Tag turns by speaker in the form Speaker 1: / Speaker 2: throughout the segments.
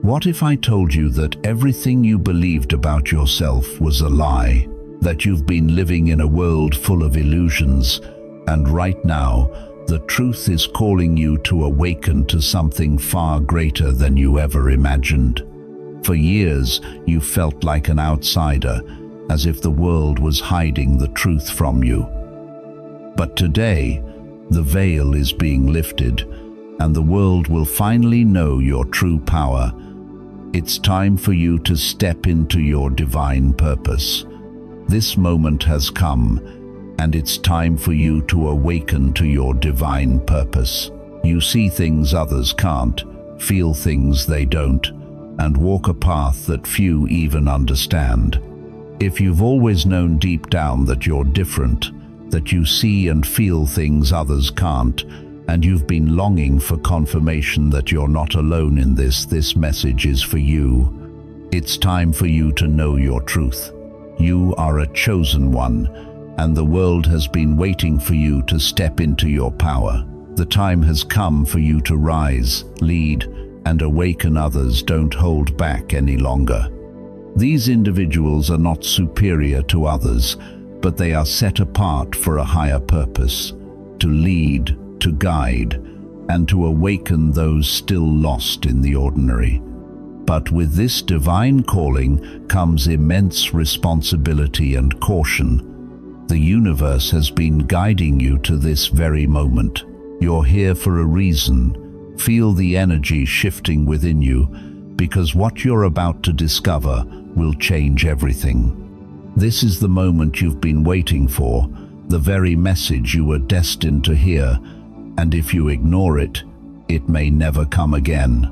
Speaker 1: What if I told you that everything you believed about yourself was a lie, that you've been living in a world full of illusions, and right now, the truth is calling you to awaken to something far greater than you ever imagined? For years, you felt like an outsider, as if the world was hiding the truth from you. But today, the veil is being lifted, and the world will finally know your true power. It's time for you to step into your divine purpose. This moment has come, and it's time for you to awaken to your divine purpose. You see things others can't, feel things they don't, and walk a path that few even understand. If you've always known deep down that you're different, that you see and feel things others can't, and you've been longing for confirmation that you're not alone in this message is for you. It's time for you to know your truth. You are a chosen one, and the world has been waiting for you to step into your power. The time has come for you to rise, lead, and awaken others. Don't hold back any longer. These individuals are not superior to others, but they are set apart for a higher purpose, to lead, to guide, and to awaken those still lost in the ordinary. But with this divine calling comes immense responsibility and caution. The universe has been guiding you to this very moment. You're here for a reason. Feel the energy shifting within you, because what you're about to discover will change everything. This is the moment you've been waiting for, the very message you were destined to hear, and if you ignore it, it may never come again.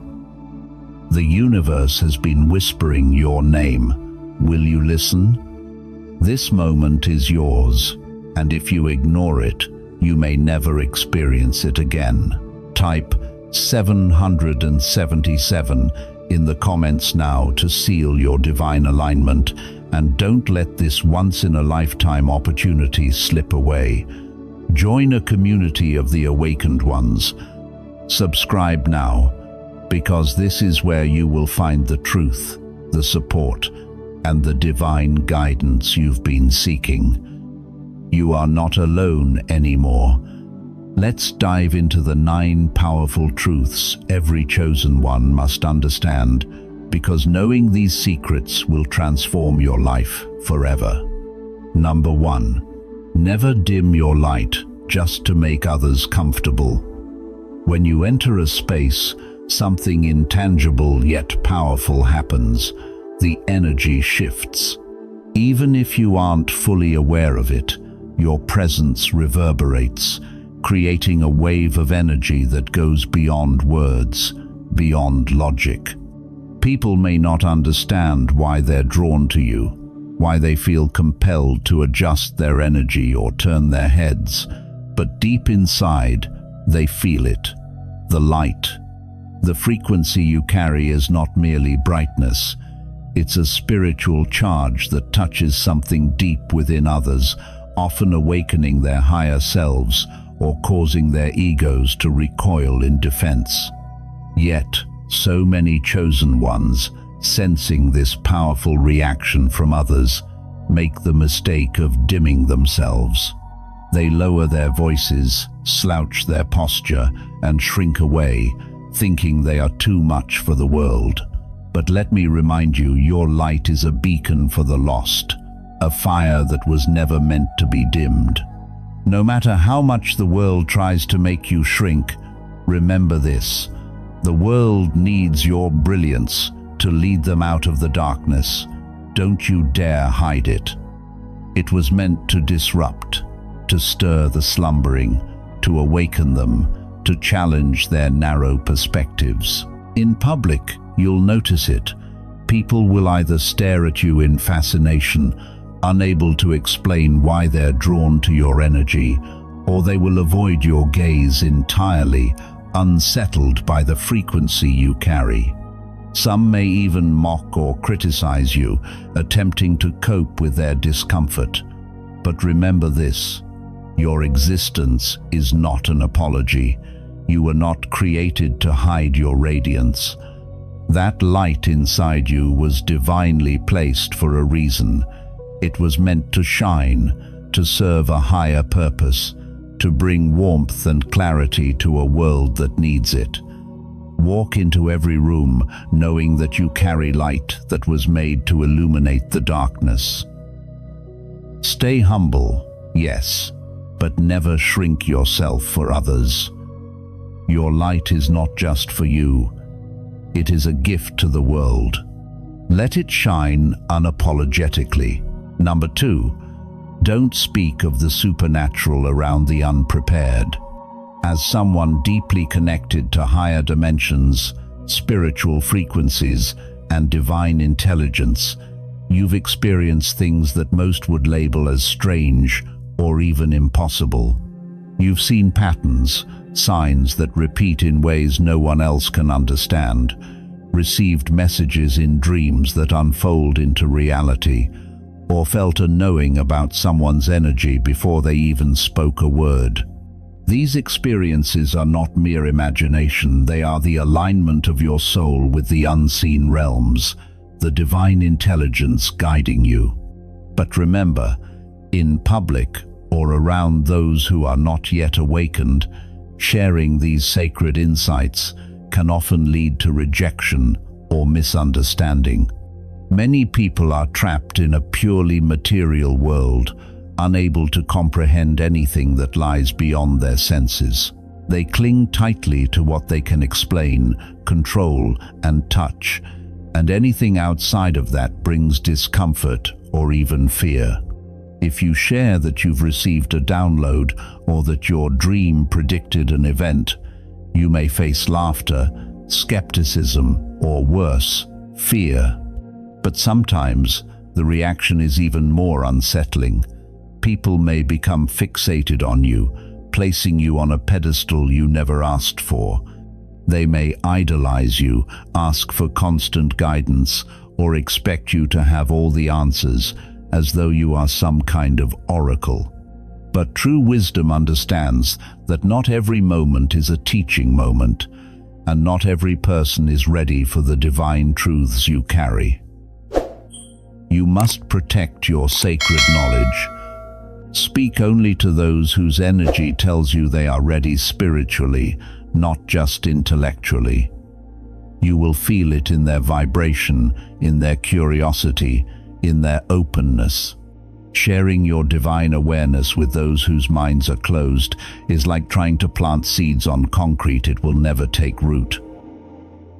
Speaker 1: The universe has been whispering your name. Will you listen? This moment is yours, and if you ignore it, you may never experience it again. Type 777 in the comments now to seal your divine alignment, and don't let this once-in-a-lifetime opportunity slip away. Join a community of the awakened ones. Subscribe now, because this is where you will find the truth, the support, and the divine guidance you've been seeking. You are not alone anymore. Let's dive into the 9 powerful truths every chosen one must understand, because knowing these secrets will transform your life forever. Number 1. Never dim your light just to make others comfortable. When you enter a space, something intangible yet powerful happens. The energy shifts. Even if you aren't fully aware of it, your presence reverberates, creating a wave of energy that goes beyond words, beyond logic. People may not understand why they're drawn to you, why they feel compelled to adjust their energy or turn their heads, but deep inside, they feel it. The light, the frequency you carry is not merely brightness. It's a spiritual charge that touches something deep within others, often awakening their higher selves or causing their egos to recoil in defense. Yet, so many chosen ones, sensing this powerful reaction from others, make the mistake of dimming themselves. They lower their voices, slouch their posture, and shrink away, thinking they are too much for the world. But let me remind you, your light is a beacon for the lost, a fire that was never meant to be dimmed. No matter how much the world tries to make you shrink, remember this: the world needs your brilliance to lead them out of the darkness. Don't you dare hide it. It was meant to disrupt, to stir the slumbering, to awaken them, to challenge their narrow perspectives. In public, you'll notice it. People will either stare at you in fascination, unable to explain why they're drawn to your energy, or they will avoid your gaze entirely, unsettled by the frequency you carry. Some may even mock or criticize you, attempting to cope with their discomfort. But remember this: your existence is not an apology. You were not created to hide your radiance. That light inside you was divinely placed for a reason. It was meant to shine, to serve a higher purpose, to bring warmth and clarity to a world that needs it. Walk into every room knowing that you carry light that was made to illuminate the darkness. Stay humble, yes, but never shrink yourself for others. Your light is not just for you. It is a gift to the world. Let it shine unapologetically. Number 2, don't speak of the supernatural around the unprepared. As someone deeply connected to higher dimensions, spiritual frequencies, and divine intelligence, you've experienced things that most would label as strange or even impossible. You've seen patterns, signs that repeat in ways no one else can understand, received messages in dreams that unfold into reality, or felt a knowing about someone's energy before they even spoke a word. These experiences are not mere imagination, they are the alignment of your soul with the unseen realms, the divine intelligence guiding you. But remember, in public or around those who are not yet awakened, sharing these sacred insights can often lead to rejection or misunderstanding. Many people are trapped in a purely material world, unable to comprehend anything that lies beyond their senses. They cling tightly to what they can explain, control, and touch, and anything outside of that brings discomfort or even fear. If you share that you've received a download or that your dream predicted an event, you may face laughter, skepticism, or worse, fear. But sometimes the reaction is even more unsettling. People may become fixated on you, placing you on a pedestal you never asked for. They may idolize you, ask for constant guidance, or expect you to have all the answers, as though you are some kind of oracle. But true wisdom understands that not every moment is a teaching moment, and not every person is ready for the divine truths you carry. You must protect your sacred knowledge. Speak only to those whose energy tells you they are ready spiritually, not just intellectually. You will feel it in their vibration, in their curiosity, in their openness. Sharing your divine awareness with those whose minds are closed is like trying to plant seeds on concrete. It will never take root.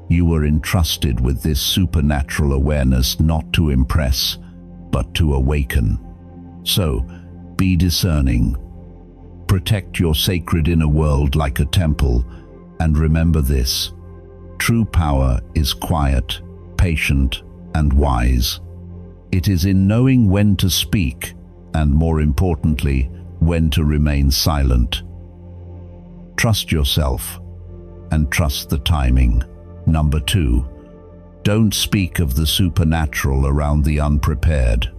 Speaker 1: You were entrusted with this supernatural awareness not to impress, but to awaken. So, be discerning. Protect your sacred inner world like a temple, and remember this: true power is quiet, patient, and wise. It is in knowing when to speak, and more importantly, when to remain silent. Trust yourself, and trust the timing. Number 2, don't speak of the supernatural around the unprepared.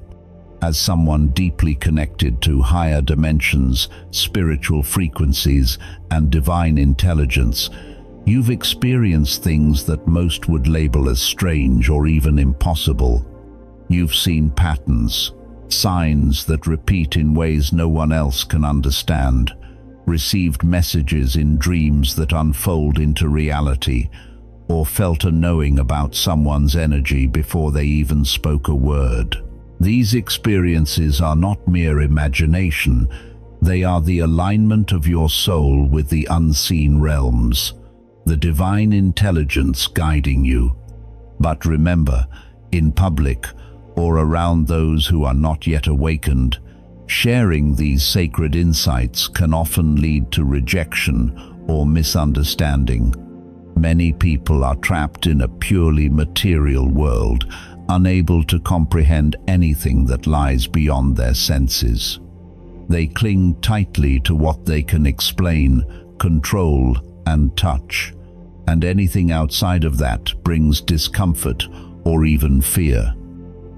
Speaker 1: As someone deeply connected to higher dimensions, spiritual frequencies, and divine intelligence, you've experienced things that most would label as strange or even impossible. You've seen patterns, signs that repeat in ways no one else can understand, received messages in dreams that unfold into reality, or felt a knowing about someone's energy before they even spoke a word. These experiences are not mere imagination, they are the alignment of your soul with the unseen realms, the divine intelligence guiding you. But remember, in public, or around those who are not yet awakened, sharing these sacred insights can often lead to rejection or misunderstanding. Many people are trapped in a purely material world, unable to comprehend anything that lies beyond their senses. They cling tightly to what they can explain, control, and touch, and anything outside of that brings discomfort or even fear.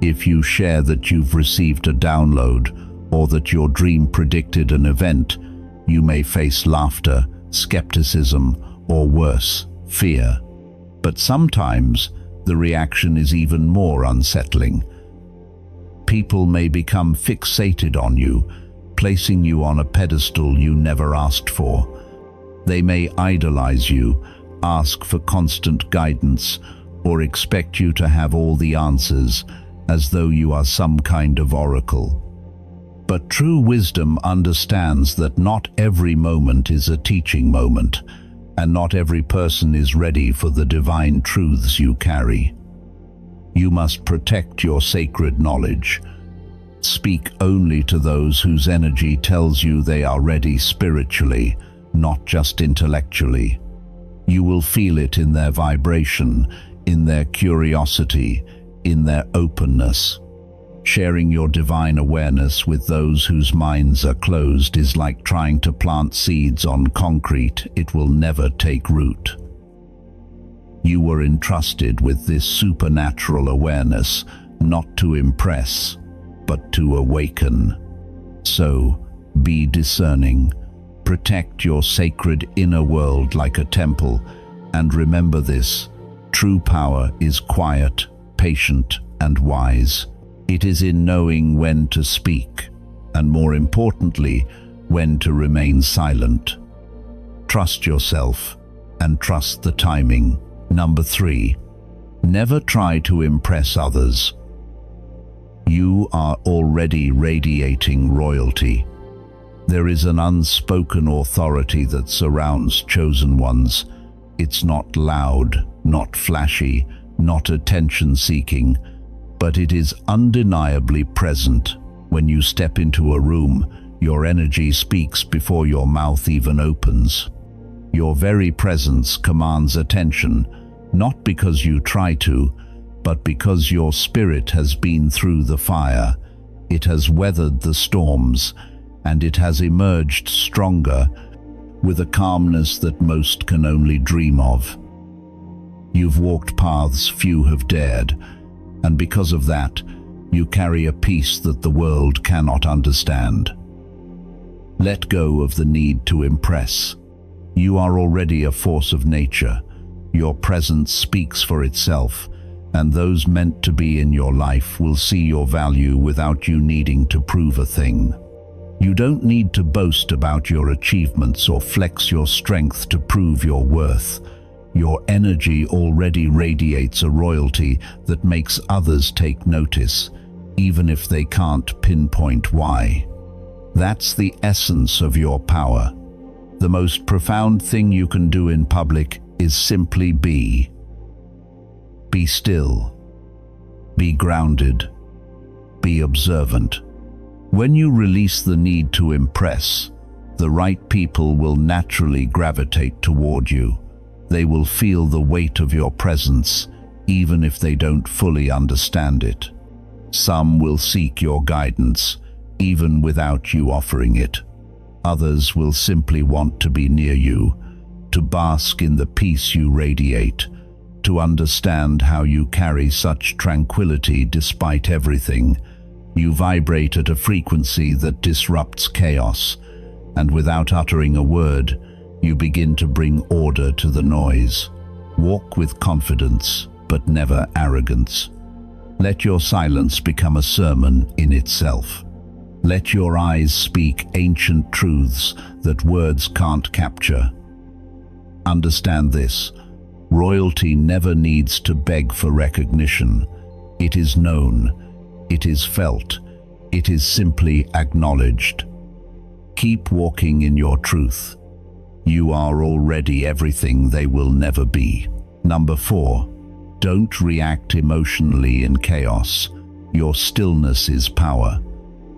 Speaker 1: If you share that you've received a download or that your dream predicted an event, you may face laughter, skepticism, or worse, fear. But sometimes the reaction is even more unsettling. People may become fixated on you, placing you on a pedestal you never asked for. They may idolize you, ask for constant guidance, or expect you to have all the answers, as though you are some kind of oracle. But true wisdom understands that not every moment is a teaching moment, and not every person is ready for the divine truths you carry. You must protect your sacred knowledge. Speak only to those whose energy tells you they are ready spiritually, not just intellectually. You will feel it in their vibration, in their curiosity, in their openness. Sharing your divine awareness with those whose minds are closed is like trying to plant seeds on concrete. It will never take root. You were entrusted with this supernatural awareness, not to impress, but to awaken. So, be discerning. Protect your sacred inner world like a temple, and remember this: true power is quiet, patient, and wise. It is in knowing when to speak, and more importantly, when to remain silent. Trust yourself, and trust the timing. Number 3, never try to impress others. You are already radiating royalty. There is an unspoken authority that surrounds chosen ones. It's not loud, not flashy, not attention-seeking, but it is undeniably present. When you step into a room, your energy speaks before your mouth even opens. Your very presence commands attention, not because you try to, but because your spirit has been through the fire. It has weathered the storms, and it has emerged stronger, with a calmness that most can only dream of. You've walked paths few have dared, and because of that, you carry a peace that the world cannot understand. Let go of the need to impress. You are already a force of nature. Your presence speaks for itself, and those meant to be in your life will see your value without you needing to prove a thing. You don't need to boast about your achievements or flex your strength to prove your worth. Your energy already radiates a royalty that makes others take notice, even if they can't pinpoint why. That's the essence of your power. The most profound thing you can do in public is simply be. Be still. Be grounded. Be observant. When you release the need to impress, the right people will naturally gravitate toward you. They will feel the weight of your presence, even if they don't fully understand it. Some will seek your guidance, even without you offering it. Others will simply want to be near you, to bask in the peace you radiate, to understand how you carry such tranquility despite everything. You vibrate at a frequency that disrupts chaos, and without uttering a word, you begin to bring order to the noise. Walk with confidence, but never arrogance. Let your silence become a sermon in itself. Let your eyes speak ancient truths that words can't capture. Understand this: royalty never needs to beg for recognition. It is known, it is felt, it is simply acknowledged. Keep walking in your truth. You are already everything they will never be. Number 4, don't react emotionally in chaos. Your stillness is power.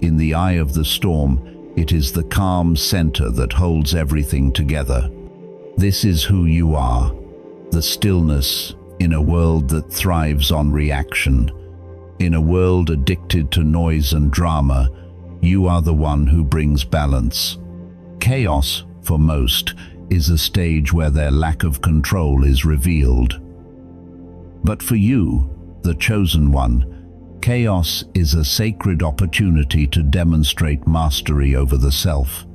Speaker 1: In the eye of the storm, it is the calm center that holds everything together. This is who you are, the stillness in a world that thrives on reaction. In a world addicted to noise and drama, you are the one who brings balance. Chaos, for most, is a stage where their lack of control is revealed. But for you, the chosen one, chaos is a sacred opportunity to demonstrate mastery over the self.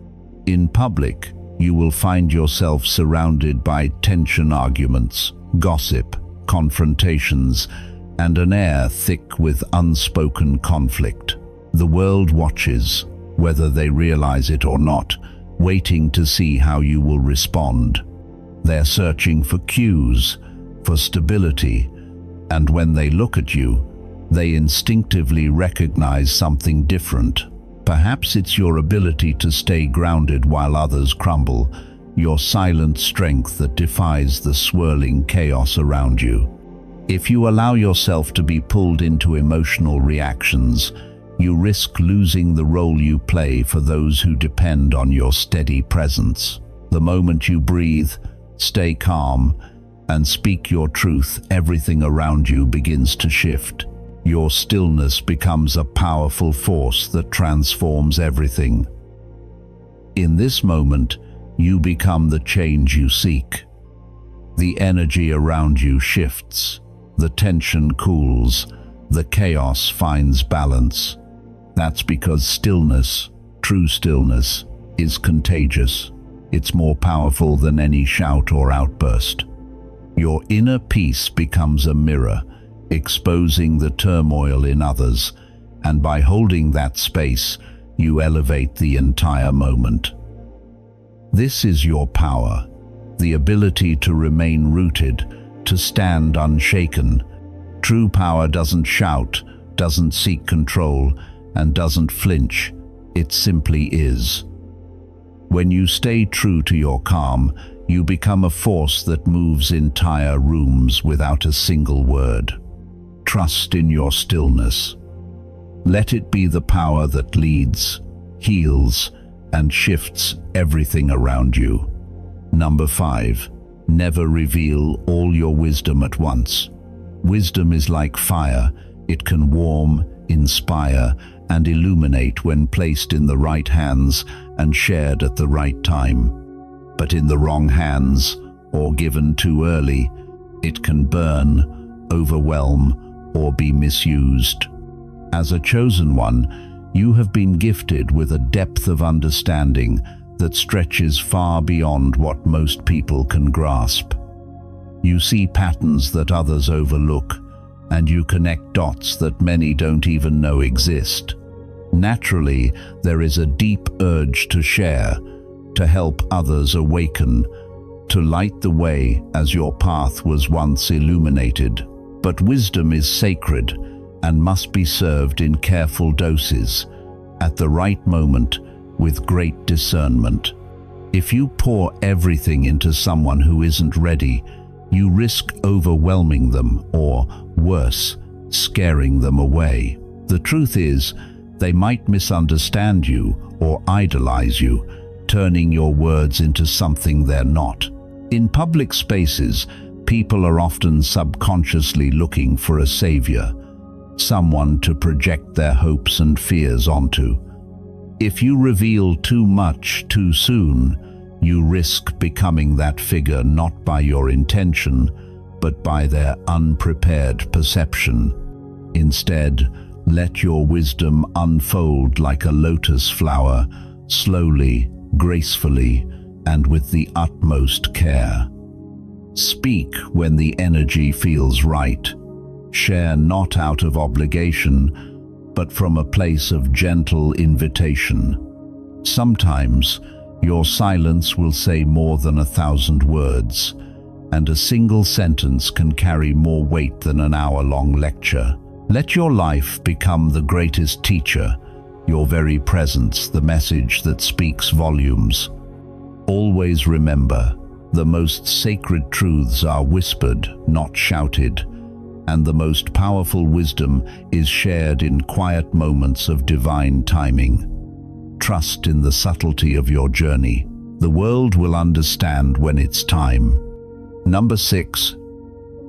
Speaker 1: In public, you will find yourself surrounded by tension arguments, gossip, confrontations and an air thick with unspoken conflict. The world watches, whether they realize it or not, waiting to see how you will respond. They're searching for cues, for stability, and when they look at you, they instinctively recognize something different. Perhaps it's your ability to stay grounded while others crumble, your silent strength that defies the swirling chaos around you. If you allow yourself to be pulled into emotional reactions, you risk losing the role you play for those who depend on your steady presence. The moment you breathe, stay calm, and speak your truth, everything around you begins to shift. Your stillness becomes a powerful force that transforms everything. In this moment, you become the change you seek. The energy around you shifts, the tension cools, the chaos finds balance. That's because stillness, true stillness, is contagious. It's more powerful than any shout or outburst. Your inner peace becomes a mirror, exposing the turmoil in others, and by holding that space, you elevate the entire moment. This is your power, the ability to remain rooted, to stand unshaken. True power doesn't shout, doesn't seek control, and doesn't flinch. It simply is. When you stay true to your calm, you become a force that moves entire rooms without a single word. Trust in your stillness. Let it be the power that leads, heals, and shifts everything around you. Number 5. Never reveal all your wisdom at once. Wisdom is like fire. It can warm, inspire, and illuminate when placed in the right hands and shared at the right time. But in the wrong hands, or given too early, it can burn, overwhelm, or be misused. As a chosen one, you have been gifted with a depth of understanding that stretches far beyond what most people can grasp. You see patterns that others overlook, and you connect dots that many don't even know exist. Naturally, there is a deep urge to share, to help others awaken, to light the way as your path was once illuminated. But wisdom is sacred and must be served in careful doses, at the right moment, with great discernment. If you pour everything into someone who isn't ready, you risk overwhelming them or, worse, scaring them away. The truth is, they might misunderstand you or idolize you, turning your words into something they're not. In public spaces, people are often subconsciously looking for a savior, someone to project their hopes and fears onto. If you reveal too much too soon, you risk becoming that figure not by your intention, but by their unprepared perception. Instead, let your wisdom unfold like a lotus flower, slowly, gracefully, and with the utmost care. Speak when the energy feels right. Share not out of obligation, but from a place of gentle invitation. Sometimes, your silence will say more than 1,000 words, and a single sentence can carry more weight than an hour-long lecture. Let your life become the greatest teacher, your very presence the message that speaks volumes. Always remember, the most sacred truths are whispered, not shouted, and the most powerful wisdom is shared in quiet moments of divine timing. Trust in the subtlety of your journey. The world will understand when it's time. Number 6.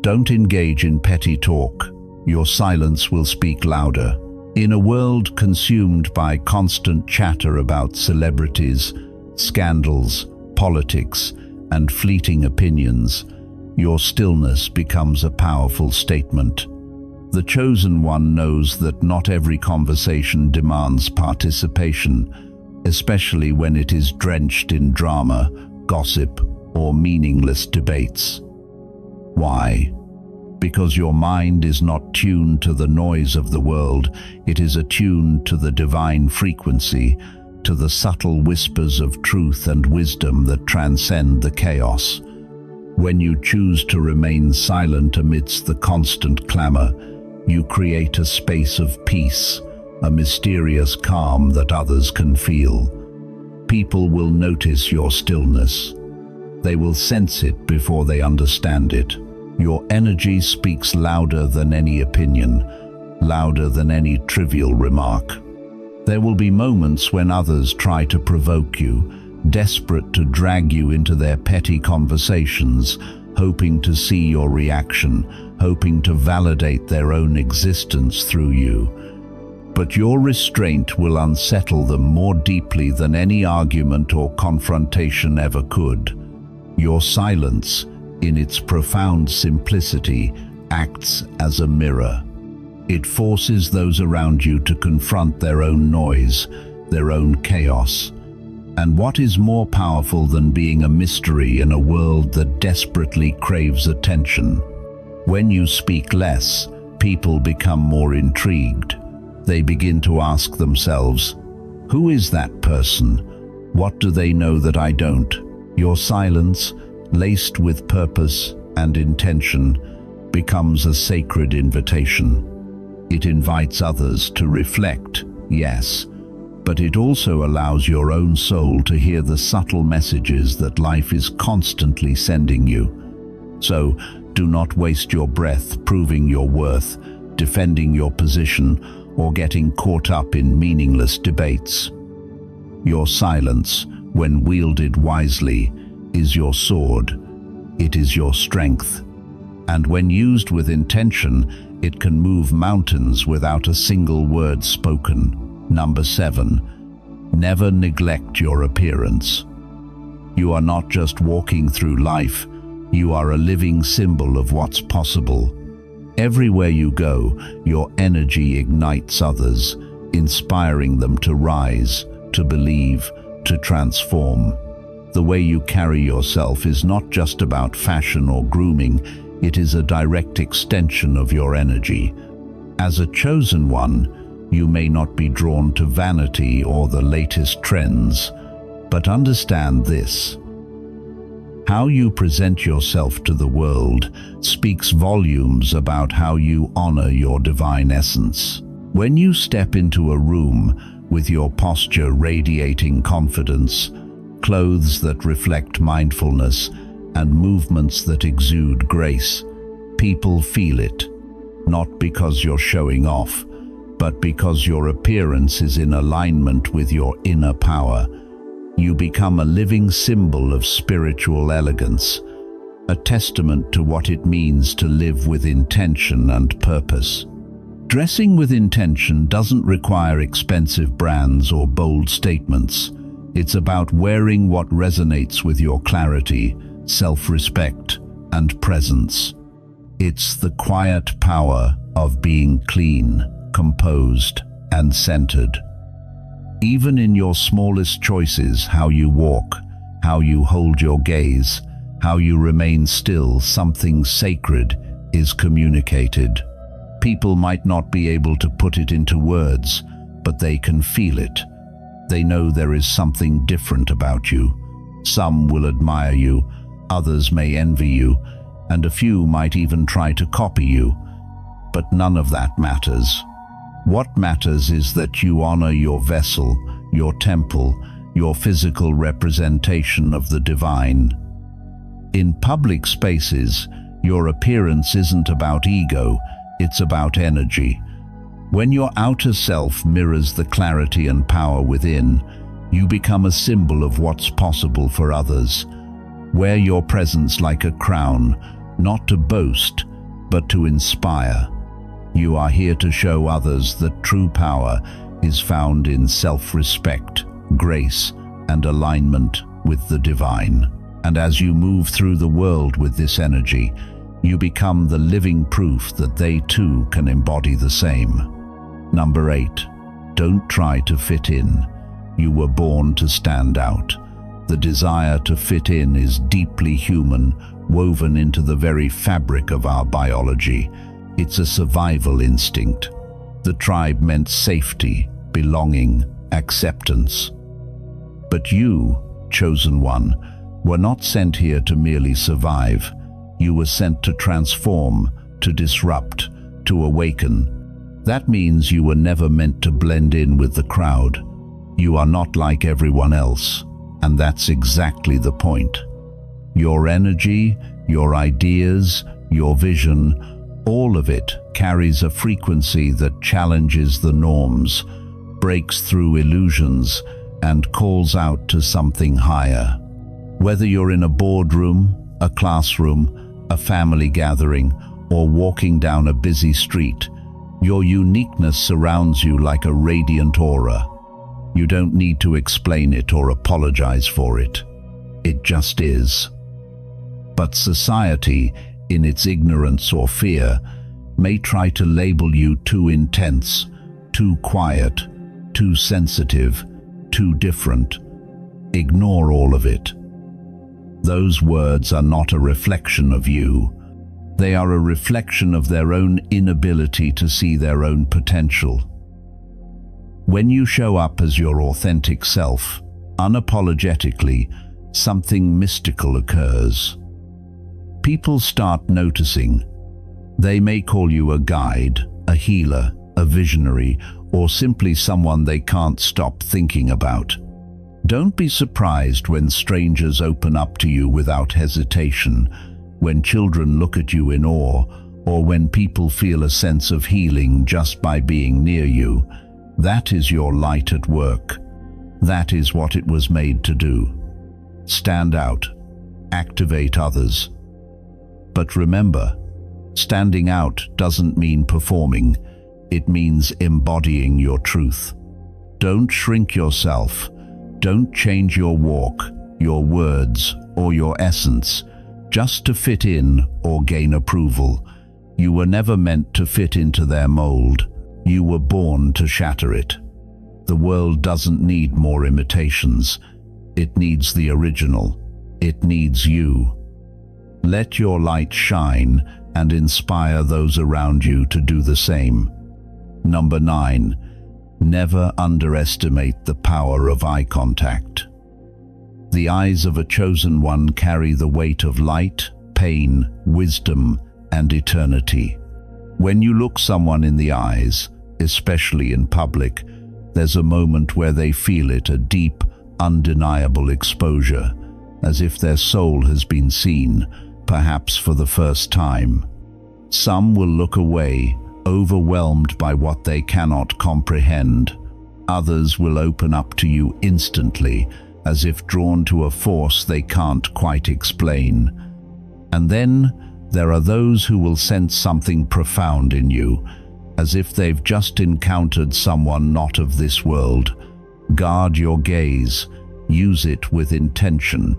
Speaker 1: Don't engage in petty talk. Your silence will speak louder. In a world consumed by constant chatter about celebrities, scandals, politics, and fleeting opinions, your stillness becomes a powerful statement. The chosen one knows that not every conversation demands participation, especially when it is drenched in drama, gossip, or meaningless debates. Why? because your mind is not tuned to the noise of the world, it is attuned to the divine frequency, to the subtle whispers of truth and wisdom that transcend the chaos. When you choose to remain silent amidst the constant clamor, you create a space of peace, a mysterious calm that others can feel. People will notice your stillness. They will sense it before they understand it. Your energy speaks louder than any opinion, louder than any trivial remark. There will be moments when others try to provoke you, desperate to drag you into their petty conversations, hoping to see your reaction, hoping to validate their own existence through you. But your restraint will unsettle them more deeply than any argument or confrontation ever could. Your silence, in its profound simplicity, acts as a mirror. It forces those around you to confront their own noise, their own chaos. And what is more powerful than being a mystery in a world that desperately craves attention? When you speak less, people become more intrigued. They begin to ask themselves, who is that person? What do they know that I don't? Your silence, laced with purpose and intention, becomes a sacred invitation. It invites others to reflect, yes, but it also allows your own soul to hear the subtle messages that life is constantly sending you. So, do not waste your breath proving your worth, defending your position, or getting caught up in meaningless debates. Your silence, when wielded wisely, is your sword. It is your strength. And when used with intention, it can move mountains without a single word spoken. Number 7. Never neglect your appearance. You are not just walking through life, you are a living symbol of what's possible. Everywhere you go, your energy ignites others, inspiring them to rise, to believe, to transform. The way you carry yourself is not just about fashion or grooming, it is a direct extension of your energy. As a chosen one, you may not be drawn to vanity or the latest trends, but understand this. How you present yourself to the world speaks volumes about how you honor your divine essence. When you step into a room with your posture radiating confidence, clothes that reflect mindfulness, and movements that exude grace, people feel it, not because you're showing off, but because your appearance is in alignment with your inner power. You become a living symbol of spiritual elegance, a testament to what it means to live with intention and purpose. Dressing with intention doesn't require expensive brands or bold statements. It's about wearing what resonates with your clarity, self-respect, and presence. It's the quiet power of being clean, composed, and centered. Even in your smallest choices, how you walk, how you hold your gaze, how you remain still, something sacred is communicated. People might not be able to put it into words, but they can feel it. They know there is something different about you. Some will admire you, others may envy you, and a few might even try to copy you. But none of that matters. What matters is that you honor your vessel, your temple, your physical representation of the divine. In public spaces, your appearance isn't about ego, it's about energy. When your outer self mirrors the clarity and power within, you become a symbol of what's possible for others. Wear your presence like a crown, not to boast, but to inspire. You are here to show others that true power is found in self-respect, grace, and alignment with the divine. And as you move through the world with this energy, you become the living proof that they too can embody the same. Number 8. Don't try to fit in. You were born to stand out. The desire to fit in is deeply human, woven into the very fabric of our biology. It's a survival instinct. The tribe meant safety, belonging, acceptance. But you, chosen one, were not sent here to merely survive. You were sent to transform, to disrupt, to awaken. That means you were never meant to blend in with the crowd. You are not like everyone else, and that's exactly the point. Your energy, your ideas, your vision, all of it carries a frequency that challenges the norms, breaks through illusions, and calls out to something higher. Whether you're in a boardroom, a classroom, a family gathering, or walking down a busy street, your uniqueness surrounds you like a radiant aura. You don't need to explain it or apologize for it. It just is. But society, in its ignorance or fear, may try to label you too intense, too quiet, too sensitive, too different. Ignore all of it. Those words are not a reflection of you. They are a reflection of their own inability to see their own potential. When you show up as your authentic self, unapologetically, something mystical occurs. People start noticing. They may call you a guide, a healer, a visionary, or simply someone they can't stop thinking about. Don't be surprised when strangers open up to you without hesitation, when children look at you in awe, or when people feel a sense of healing just by being near you. That is your light at work. That is what it was made to do. Stand out. Activate others. But remember, standing out doesn't mean performing. It means embodying your truth. Don't shrink yourself. Don't change your walk, your words, or your essence, just to fit in or gain approval. You were never meant to fit into their mold. You were born to shatter it. The world doesn't need more imitations. It needs the original. It needs you. Let your light shine and inspire those around you to do the same. Number 9. Never underestimate the power of eye contact. The eyes of a chosen one carry the weight of light, pain, wisdom, and eternity. When you look someone in the eyes, especially in public, there's a moment where they feel it, a deep, undeniable exposure, as if their soul has been seen, perhaps for the first time. Some will look away, overwhelmed by what they cannot comprehend. Others will open up to you instantly, as if drawn to a force they can't quite explain. And then there are those who will sense something profound in you, as if they've just encountered someone not of this world. Guard your gaze. Use it with intention.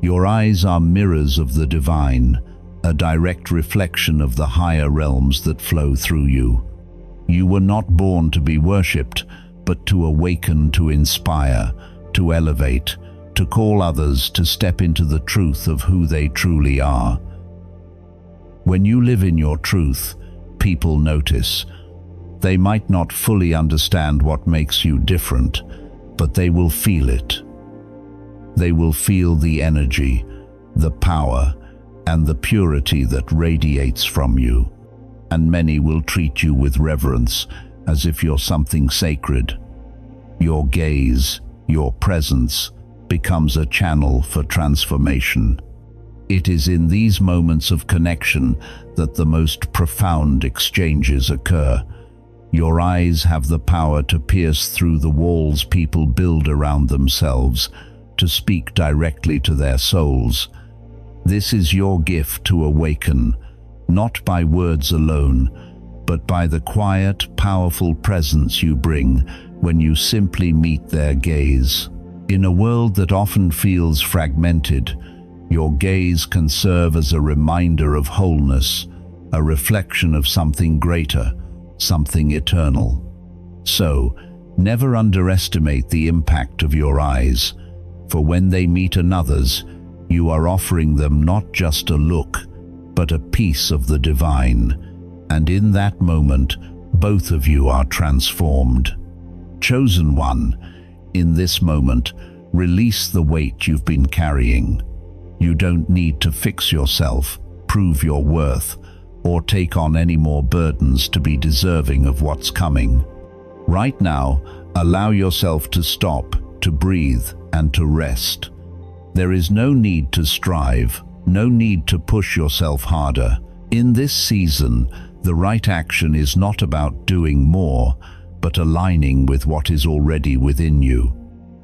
Speaker 1: Your eyes are mirrors of the divine, a direct reflection of the higher realms that flow through you. You were not born to be worshipped, but to awaken, to inspire, to elevate, to call others to step into the truth of who they truly are. When you live in your truth, people notice. They might not fully understand what makes you different, but they will feel it. They will feel the energy, the power, and the purity that radiates from you. And many will treat you with reverence, as if you're something sacred. Your gaze, your presence, becomes a channel for transformation. It is in these moments of connection that the most profound exchanges occur. Your eyes have the power to pierce through the walls people build around themselves, to speak directly to their souls. This is your gift to awaken, not by words alone, but by the quiet, powerful presence you bring when you simply meet their gaze. In a world that often feels fragmented, your gaze can serve as a reminder of wholeness, a reflection of something greater, something eternal. So, never underestimate the impact of your eyes. For when they meet another's, you are offering them not just a look, but a piece of the divine, and in that moment, both of you are transformed. Chosen one, in this moment, release the weight you've been carrying. You don't need to fix yourself, prove your worth, or take on any more burdens to be deserving of what's coming. Right now, allow yourself to stop, to breathe, and to rest. There is no need to strive, no need to push yourself harder. In this season, the right action is not about doing more, but aligning with what is already within you.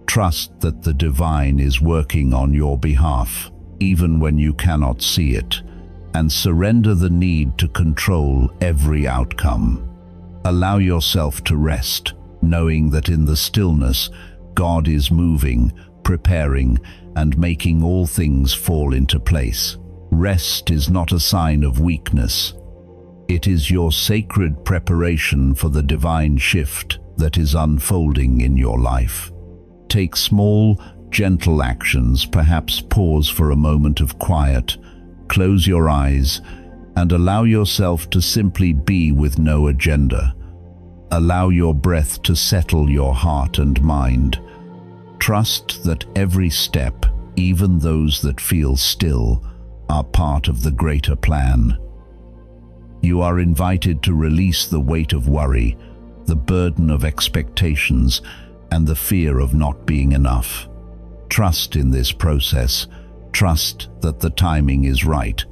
Speaker 1: Trust that the divine is working on your behalf, even when you cannot see it, and surrender the need to control every outcome. Allow yourself to rest, knowing that in the stillness, God is moving, preparing, and making all things fall into place. Rest is not a sign of weakness. It is your sacred preparation for the divine shift that is unfolding in your life. Take small, gentle actions, perhaps pause for a moment of quiet, close your eyes, and allow yourself to simply be with no agenda. Allow your breath to settle your heart and mind. Trust that every step, even those that feel still, are part of the greater plan. You are invited to release the weight of worry, the burden of expectations, and the fear of not being enough. Trust in this process. Trust that the timing is right,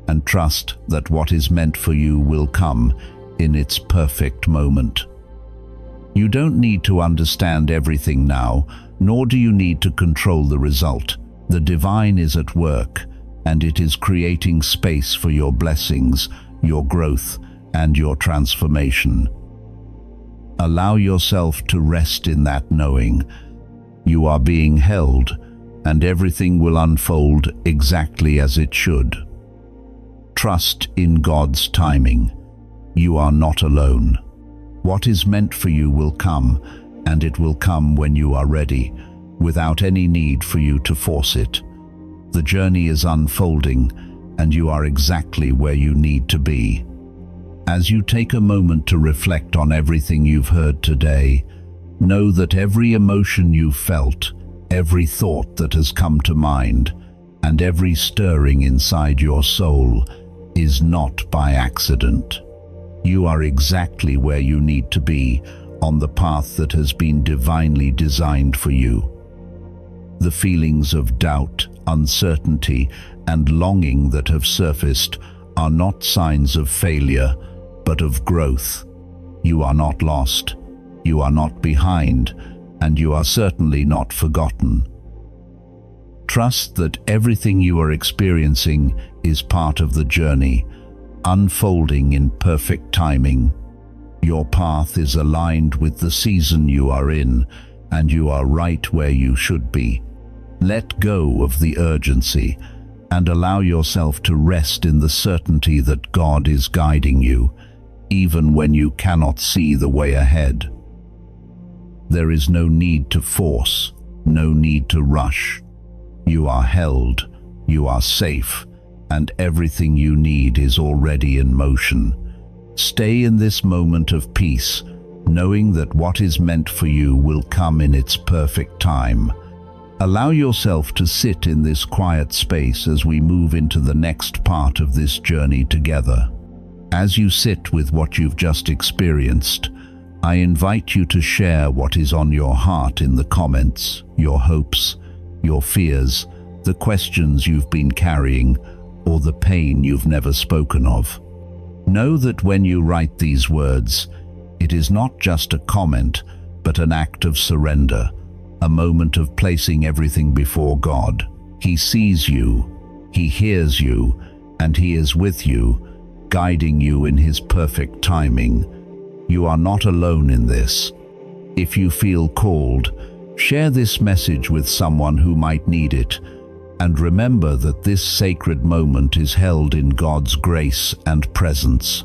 Speaker 1: and trust that what is meant for you will come in its perfect moment. You don't need to understand everything now, nor do you need to control the result. The divine is at work, and it is creating space for your blessings, your growth, and your transformation. Allow yourself to rest in that knowing. You are being held, and everything will unfold exactly as it should. Trust in God's timing. You are not alone. What is meant for you will come, and it will come when you are ready, without any need for you to force it. The journey is unfolding, and you are exactly where you need to be. As you take a moment to reflect on everything you've heard today, know that every emotion you've felt, every thought that has come to mind, and every stirring inside your soul is not by accident. You are exactly where you need to be, on the path that has been divinely designed for you. The feelings of doubt, uncertainty, and longing that have surfaced are not signs of failure, but of growth. You are not lost, you are not behind, and you are certainly not forgotten. Trust that everything you are experiencing is part of the journey, unfolding in perfect timing. Your path is aligned with the season you are in, and you are right where you should be. Let go of the urgency and allow yourself to rest in the certainty that God is guiding you, even when you cannot see the way ahead. There is no need to force, no need to rush. You are held, you are safe, and everything you need is already in motion. Stay in this moment of peace, knowing that what is meant for you will come in its perfect time. Allow yourself to sit in this quiet space as we move into the next part of this journey together. As you sit with what you've just experienced, I invite you to share what is on your heart in the comments, your hopes, your fears, the questions you've been carrying, or the pain you've never spoken of. Know that when you write these words, it is not just a comment, but an act of surrender, a moment of placing everything before God. He sees you, He hears you, and He is with you, guiding you in His perfect timing. You are not alone in this. If you feel called, share this message with someone who might need it, and remember that this sacred moment is held in God's grace and presence.